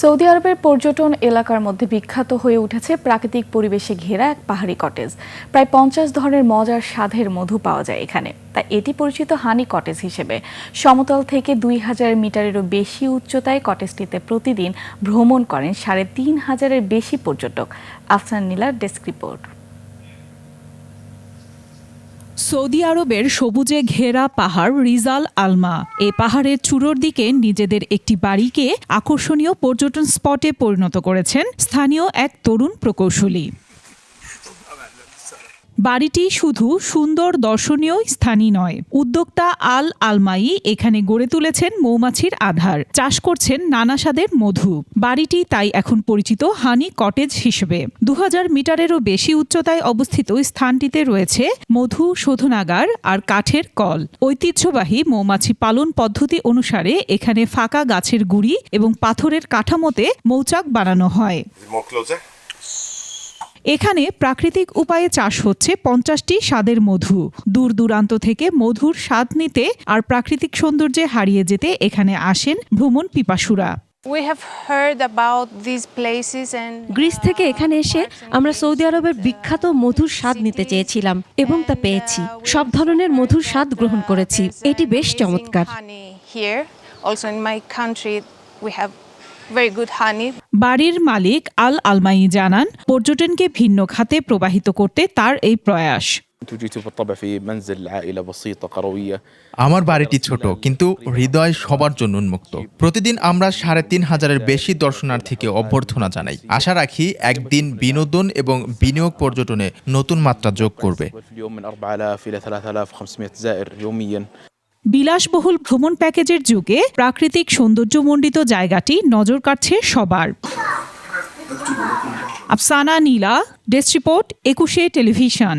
Saudi আরবের পর্যটন এলাকার মধ্যে বিখ্যাত হয়ে উঠেছে প্রাকৃতিক পরিবেশে ঘেরা এক পাহাড়ি কটেজ। প্রায় 50 ধরনের মজার স্বাদের মধু পাওয়া যায় এখানে। তাই এটি পরিচিত হানি কটেজ হিসেবে। সমতল থেকে 2000 মিটারেরও বেশি উচ্চতায় কটেজটিতে প্রতিদিন ভ্রমণ করেন 3500-এর বেশি পর্যটক। আফসান নীলার ডেস্ক রিপোর্ট। সৌদি আরবের সবুজে ঘেরা পাহাড় রিজাল আলমা। এই পাহাড়ের চূড়োর দিকে নিজেদের একটি বাড়িকে আকর্ষণীয় পর্যটন স্পটে পরিণত করেছেন স্থানীয় এক তরুণ প্রকৌশলী। বাড়িটি শুধু সুন্দর দর্শনীয় স্থানই নয়, উদ্যোক্তা আল আলমাই এখানে গড়ে তুলেছেন মৌমাছির আধার, চাষ করছেন নানা স্বাদের মধু। বাড়িটি তাই এখন পরিচিত হানি কটেজ হিসেবে। 2000 মিটারেরও বেশি উচ্চতায় অবস্থিত স্থানটিতে রয়েছে মধু শোধনাগার আর কাঠের কল। ঐতিহ্যবাহী মৌমাছি পালন পদ্ধতি অনুসারে এখানে ফাঁকা গাছের গুঁড়ি এবং পাথরের কাঠামোতে মৌচাক বানানো হয়। এখানে প্রাকৃতিক উপায়ে চাষ হচ্ছে 50টি স্বাদের মধু। দূর দূরান্ত থেকে মধুর স্বাদ নিতে আর প্রাকৃতিক সৌন্দর্যে হারিয়ে যেতে এখানে আসেন ভ্রমণ পিপাসুরা। গ্রিস থেকে এখানে এসে আমরা সৌদি আরবের বিখ্যাত মধুর স্বাদ নিতে চেয়েছিলাম এবং তা পেয়েছি। সব ধরনের মধুর স্বাদ গ্রহণ করেছি। এটি বেশ চমৎকার। বাড়ির মালিক আল আলমাই জানান, পর্যটনকে ভিন্ন খাতে প্রবাহিত করতে তার এই প্রয়াস। আমার বাড়িটি ছোট কিন্তু হৃদয় সবার জন্য উন্মুক্ত। প্রতিদিন আমরা 3500-এর বেশি দর্শনার্থীকে অভ্যর্থনা জানাই। আশা রাখি একদিন বিনোদন এবং বিনিয়োগ পর্যটনে নতুন মাত্রা যোগ করবে। বিলাসবহুল ভ্রমণ প্যাকেজের যুগে প্রাকৃতিক সৌন্দর্যমণ্ডিত জায়গাটি নজর কাটছে সবার। আফসানা নীলা, ডেস্ক রিপোর্ট, 21 টেলিভিশন।